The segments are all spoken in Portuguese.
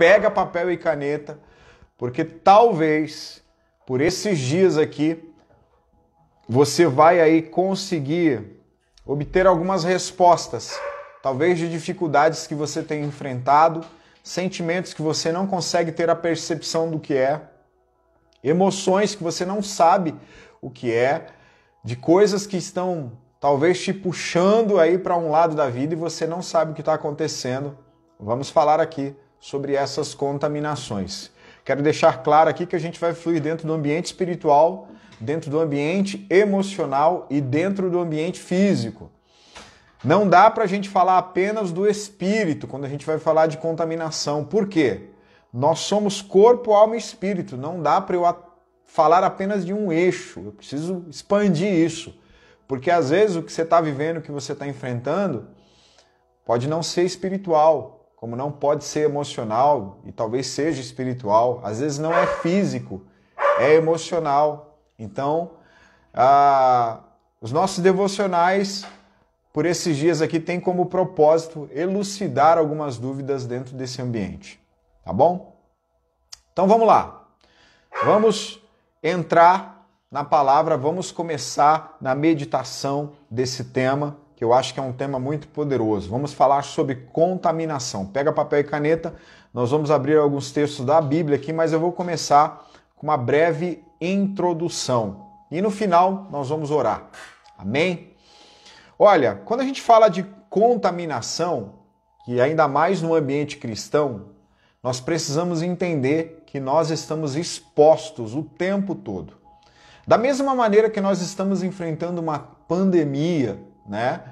pega papel e caneta, porque talvez por esses dias aqui você vai aí conseguir obter algumas respostas, talvez de dificuldades que você tem enfrentado, sentimentos que você não consegue ter a percepção do que é, emoções que você não sabe o que é, de coisas que estão talvez te puxando aí para um lado da vida e você não sabe o que está acontecendo. Vamos falar aqui sobre essas contaminações. Quero deixar claro aqui que a gente vai fluir dentro do ambiente espiritual, dentro do ambiente emocional e dentro do ambiente físico. Não dá para a gente falar apenas do espírito quando a gente vai falar de contaminação. Por quê? Nós somos corpo, alma e espírito. Não dá para eu falar apenas de um eixo. Eu preciso expandir isso. Porque às vezes o que você está vivendo, o que você está enfrentando, pode não ser espiritual, como não pode ser emocional e talvez seja espiritual. Às vezes não é físico, é emocional. Então, os nossos devocionais por esses dias aqui tem como propósito elucidar algumas dúvidas dentro desse ambiente, tá bom? Então vamos lá, vamos entrar na palavra, vamos começar na meditação desse tema, que eu acho que é um tema muito poderoso. Vamos falar sobre contaminação. Pega papel e caneta, nós vamos abrir alguns textos da Bíblia aqui, mas eu vou começar com uma breve introdução. E no final nós vamos orar. Amém? Olha, quando a gente fala de contaminação, e ainda mais no ambiente cristão, nós precisamos entender que nós estamos expostos o tempo todo. Da mesma maneira que nós estamos enfrentando uma pandemia, né?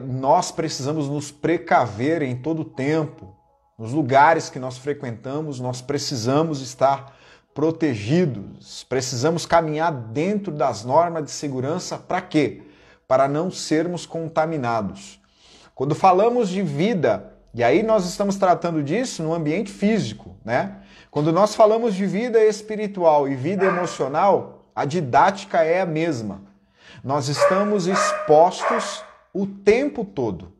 Nós precisamos nos precaver em todo o tempo. Nos lugares que nós frequentamos, nós precisamos estar protegidos. Precisamos caminhar dentro das normas de segurança para quê? Para não sermos contaminados. Quando falamos de vida, e aí nós estamos tratando disso no ambiente físico, né? Quando nós falamos de vida espiritual e vida emocional, a didática é a mesma. Nós estamos expostos o tempo todo.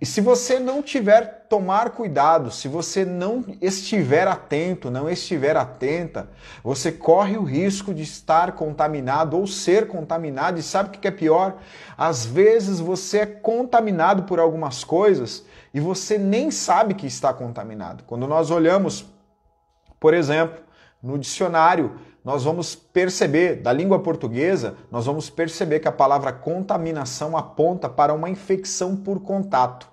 E se você não tiver tomar cuidado, se você não estiver atento, não estiver atenta, você corre o risco de estar contaminado ou ser contaminado. E sabe o que é pior? Às vezes você é contaminado por algumas coisas e você nem sabe que está contaminado. Quando nós olhamos, por exemplo, no dicionário, nós vamos perceber, da língua portuguesa, nós vamos perceber que a palavra contaminação aponta para uma infecção por contato.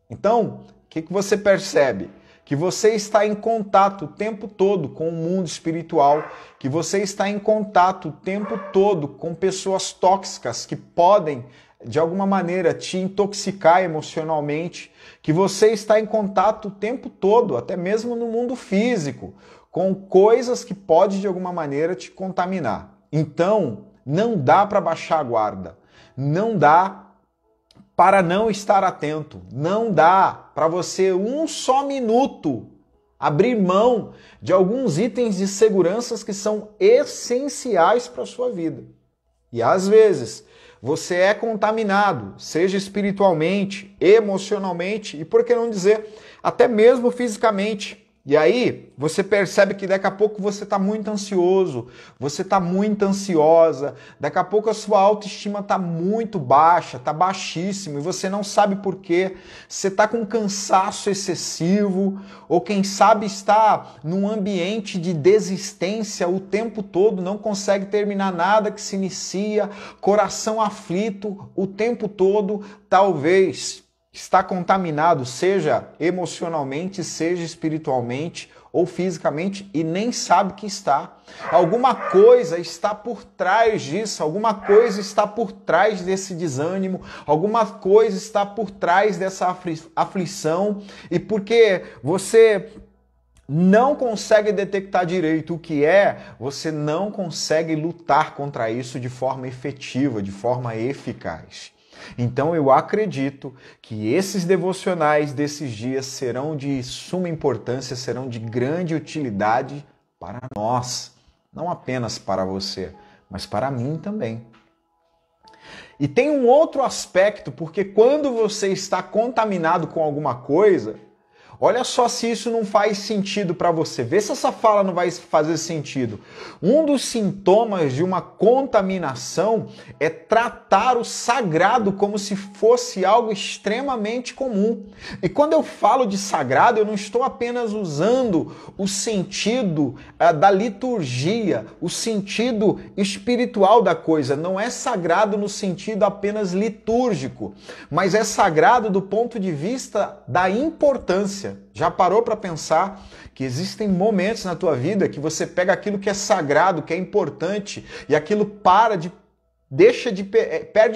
Então, o que você percebe? Que você está em contato o tempo todo com o mundo espiritual, que você está em contato o tempo todo com pessoas tóxicas que podem, de alguma maneira, te intoxicar emocionalmente, que você está em contato o tempo todo, até mesmo no mundo físico, com coisas que podem, de alguma maneira, te contaminar. Então, não dá para baixar a guarda. Não dá para não estar atento. Não dá para você um só minuto abrir mão de alguns itens de segurança que são essenciais para a sua vida. E às vezes você é contaminado, seja espiritualmente, emocionalmente e, por que não dizer, até mesmo fisicamente. E aí você percebe que daqui a pouco você está muito ansioso, você está muito ansiosa, daqui a pouco a sua autoestima está muito baixa, está baixíssima e você não sabe por quê. Você está com cansaço excessivo ou quem sabe está num ambiente de desistência o tempo todo, não consegue terminar nada que se inicia, coração aflito o tempo todo, talvez está contaminado, seja emocionalmente, seja espiritualmente ou fisicamente, e nem sabe que está. Alguma coisa está por trás disso, alguma coisa está por trás desse desânimo, alguma coisa está por trás dessa aflição, e porque você não consegue detectar direito o que é, você não consegue lutar contra isso de forma efetiva, de forma eficaz. Então eu acredito que esses devocionais desses dias serão de suma importância, serão de grande utilidade para nós, não apenas para você, mas para mim também. E tem um outro aspecto, porque quando você está contaminado com alguma coisa, Olha só se isso não faz sentido para você. Vê se essa fala não vai fazer sentido. Um dos sintomas de uma contaminação é tratar o sagrado como se fosse algo extremamente comum. E quando eu falo de sagrado, eu não estou apenas usando o sentido da liturgia, o sentido espiritual da coisa. Não é sagrado no sentido apenas litúrgico, mas é sagrado do ponto de vista da importância. Já parou para pensar que existem momentos na tua vida que você pega aquilo que é sagrado, que é importante, e aquilo perde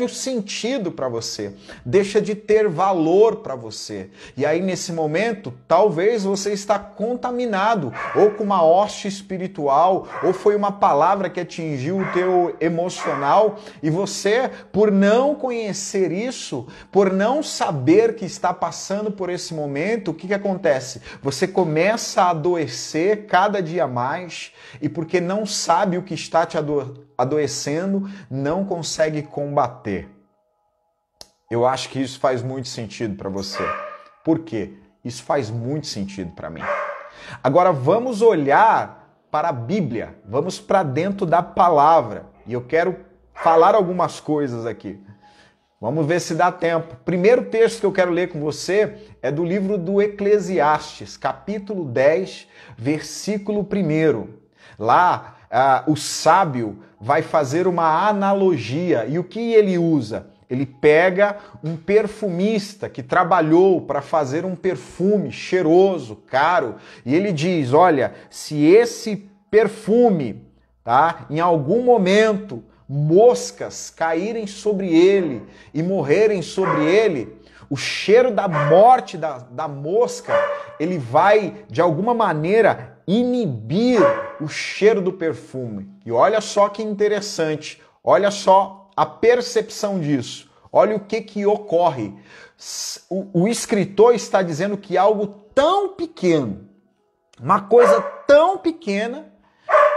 o sentido para você, deixa de ter valor para você. E aí nesse momento, talvez você está contaminado, ou com uma hoste espiritual, ou foi uma palavra que atingiu o teu emocional, e você, por não conhecer isso, por não saber que está passando por esse momento, o que acontece? Você começa a adoecer cada dia mais, e porque não sabe o que está te adoecendo, não consegue combater. Eu acho que isso faz muito sentido para você. Por quê? Isso faz muito sentido para mim. Agora vamos olhar para a Bíblia, vamos para dentro da palavra. E eu quero falar algumas coisas aqui. Vamos ver se dá tempo. Primeiro texto que eu quero ler com você é do livro do Eclesiastes, capítulo 10, versículo 1. Lá, o sábio vai fazer uma analogia. E o que ele usa? Ele pega um perfumista que trabalhou para fazer um perfume cheiroso, caro, e ele diz, olha, se esse perfume, tá, em algum momento, moscas caírem sobre ele e morrerem sobre ele, o cheiro da morte da mosca, ele vai, de alguma maneira, inibir o cheiro do perfume. E olha só que interessante, olha só a percepção disso. Olha o que ocorre. O escritor está dizendo que algo tão pequeno, uma coisa tão pequena,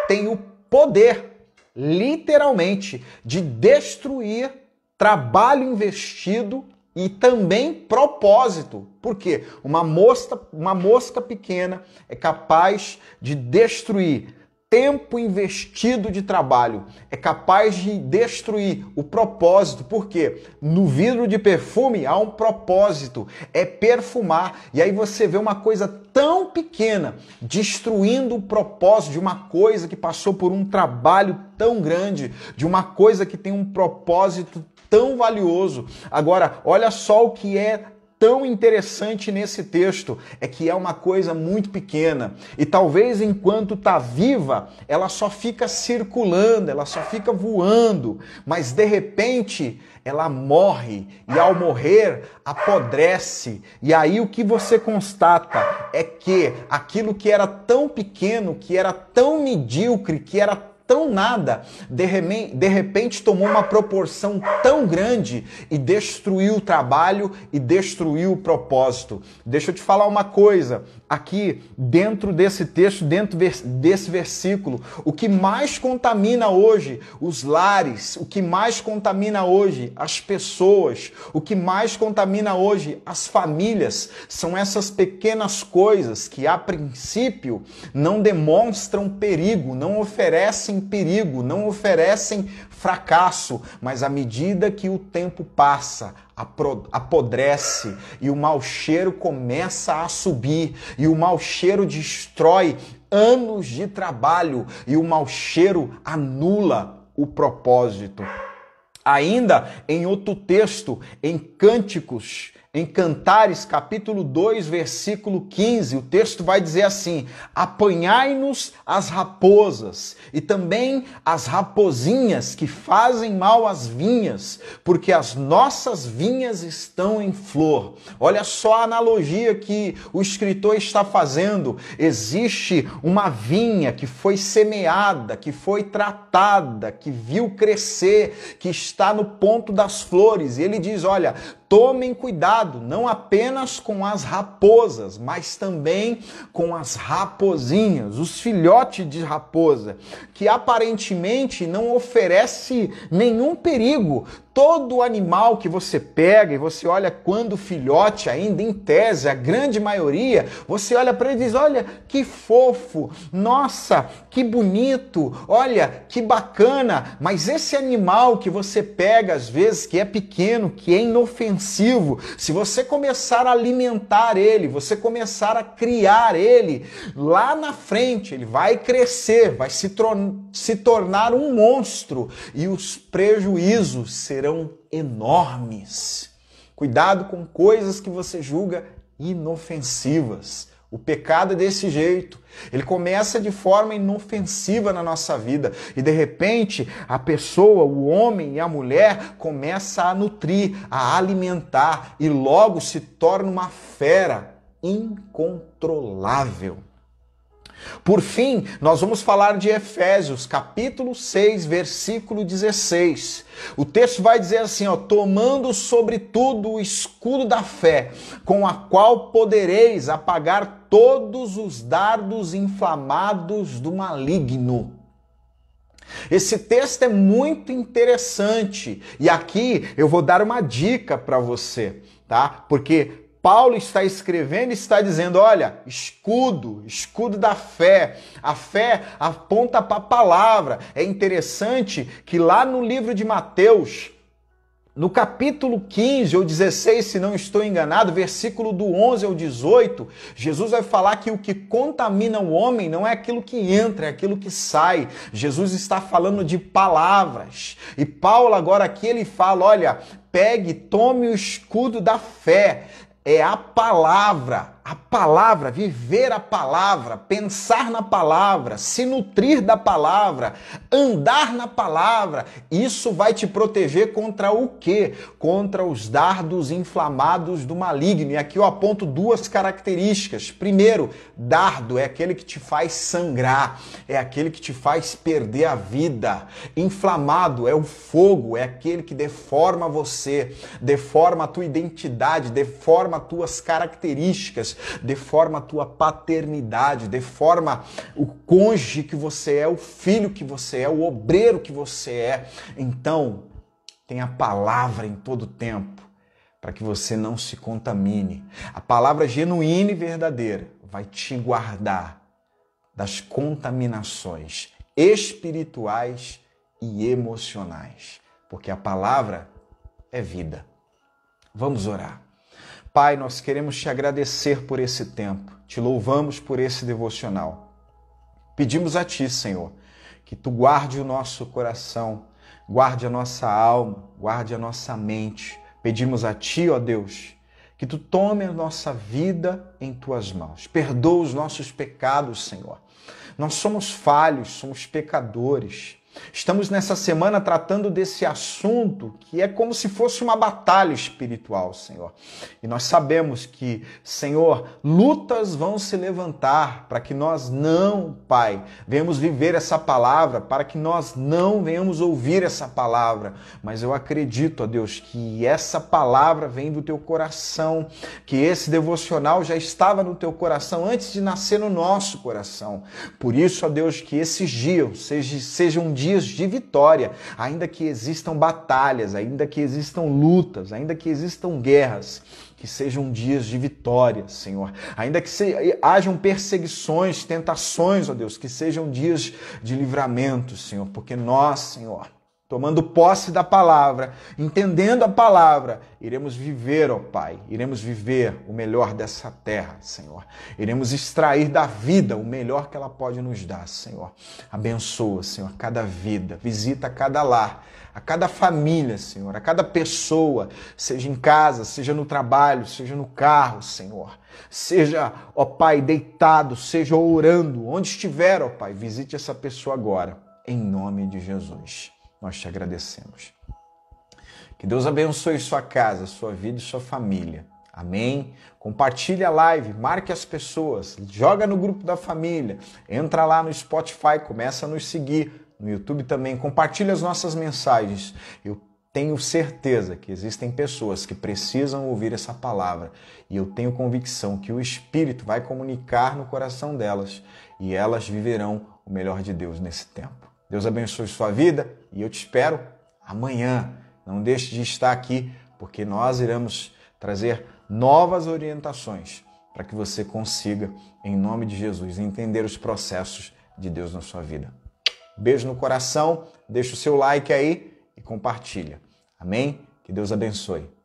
tem o poder, literalmente, de destruir trabalho investido e também propósito. Por quê? Uma mosca pequena é capaz de destruir tempo investido de trabalho, é capaz de destruir o propósito. Por quê? No vidro de perfume há um propósito, é perfumar. E aí você vê uma coisa tão pequena destruindo o propósito de uma coisa que passou por um trabalho tão grande, de uma coisa que tem um propósito tão valioso. Agora, olha só o que é tão interessante nesse texto, é que é uma coisa muito pequena, e talvez enquanto está viva, ela só fica circulando, ela só fica voando, mas de repente ela morre, e ao morrer apodrece, e aí o que você constata é que aquilo que era tão pequeno, que era tão medíocre, que era tão nada, de repente tomou uma proporção tão grande e destruiu o trabalho e destruiu o propósito. Deixa eu te falar uma coisa, aqui dentro desse texto, dentro desse versículo, o que mais contamina hoje os lares, o que mais contamina hoje as pessoas, o que mais contamina hoje as famílias, são essas pequenas coisas que a princípio não demonstram perigo, não oferecem perigo, não oferecem fracasso, mas à medida que o tempo passa, apodrece e o mau cheiro começa a subir, e o mau cheiro destrói anos de trabalho, e o mau cheiro anula o propósito. Ainda em outro texto, em Cânticos, em Cantares, capítulo 2, versículo 15, o texto vai dizer assim: apanhai-nos as raposas e também as rapozinhas que fazem mal às vinhas, porque as nossas vinhas estão em flor. Olha só a analogia que o escritor está fazendo. Existe uma vinha que foi semeada, que foi tratada, que viu crescer, que está no ponto das flores. E ele diz, olha, tomem cuidado, não apenas com as raposas, mas também com as rapozinhas, os filhotes de raposa, que aparentemente não oferece nenhum perigo. todo animal que você pega e você olha quando filhote ainda, em tese, a grande maioria, você olha para ele e diz, olha que fofo, nossa, que bonito, olha que bacana, mas esse animal que você pega às vezes, que é pequeno, que é inofensivo, se você começar a alimentar ele, você começar a criar ele, lá na frente ele vai crescer, vai se tornar um monstro e os prejuízos serão enormes. Cuidado com coisas que você julga inofensivas. O pecado é desse jeito. Ele começa de forma inofensiva na nossa vida e de repente a pessoa, o homem e a mulher começa a nutrir, a alimentar e logo se torna uma fera incontrolável. Por fim, nós vamos falar de Efésios, capítulo 6, versículo 16. O texto vai dizer assim, tomando sobretudo o escudo da fé, com a qual podereis apagar todos os dardos inflamados do maligno. Esse texto é muito interessante e aqui eu vou dar uma dica para você, tá? Porque Paulo está escrevendo e está dizendo, olha, escudo da fé. A fé aponta para a palavra. É interessante que lá no livro de Mateus, no capítulo 15 ou 16, se não estou enganado, versículo do 11 ao 18, Jesus vai falar que o que contamina o homem não é aquilo que entra, é aquilo que sai. Jesus está falando de palavras. E Paulo agora aqui ele fala, olha, tome o escudo da fé. É a palavra, viver a palavra, pensar na palavra, se nutrir da palavra, andar na palavra. Isso vai te proteger contra o quê? Contra os dardos inflamados do maligno. E aqui eu aponto duas características. Primeiro, dardo é aquele que te faz sangrar, é aquele que te faz perder a vida. Inflamado é o fogo, é aquele que deforma você, deforma a tua identidade, deforma as tuas características, deforma a tua paternidade, deforma o cônjuge que você é, o filho que você é, o obreiro que você é. Então, tenha a palavra em todo tempo, para que você não se contamine. A palavra genuína e verdadeira vai te guardar das contaminações espirituais e emocionais, porque a palavra é vida. Vamos orar. Pai, nós queremos te agradecer por esse tempo, te louvamos por esse devocional. Pedimos a ti, Senhor, que tu guarde o nosso coração, guarde a nossa alma, guarde a nossa mente. Pedimos a ti, ó Deus, que tu tome a nossa vida em tuas mãos. Perdoa os nossos pecados, Senhor. Nós somos falhos, somos pecadores. Estamos nessa semana tratando desse assunto que é como se fosse uma batalha espiritual, Senhor. E nós sabemos que, Senhor, lutas vão se levantar para que nós não, Pai, venhamos viver essa palavra, para que nós não venhamos ouvir essa palavra. Mas eu acredito, ó Deus, que essa palavra vem do teu coração, que esse devocional já estava no teu coração antes de nascer no nosso coração. Por isso, ó Deus, que esses dias sejam dias de vitória, ainda que existam batalhas, ainda que existam lutas, ainda que existam guerras, que sejam dias de vitória, Senhor. Ainda que hajam perseguições, tentações, ó Deus, que sejam dias de livramento, Senhor, porque nós, Senhor, tomando posse da palavra, entendendo a palavra, iremos viver, ó Pai, iremos viver o melhor dessa terra, Senhor. Iremos extrair da vida o melhor que ela pode nos dar, Senhor. Abençoa, Senhor, cada vida, visita cada lar, a cada família, Senhor, a cada pessoa, seja em casa, seja no trabalho, seja no carro, Senhor. Seja, ó Pai, deitado, seja orando, onde estiver, ó Pai, visite essa pessoa agora, em nome de Jesus. Nós te agradecemos. Que Deus abençoe sua casa, sua vida e sua família. Amém? Compartilhe a live, marque as pessoas, joga no grupo da família, entra lá no Spotify, começa a nos seguir, no YouTube também, compartilhe as nossas mensagens. Eu tenho certeza que existem pessoas que precisam ouvir essa palavra e eu tenho convicção que o Espírito vai comunicar no coração delas e elas viverão o melhor de Deus nesse tempo. Deus abençoe sua vida e eu te espero amanhã não deixe de estar aqui, porque nós iremos trazer novas orientações para que você consiga, em nome de Jesus, entender os processos de Deus na sua vida. Beijo no coração, deixa o seu like aí e compartilha. Amém? Que Deus abençoe.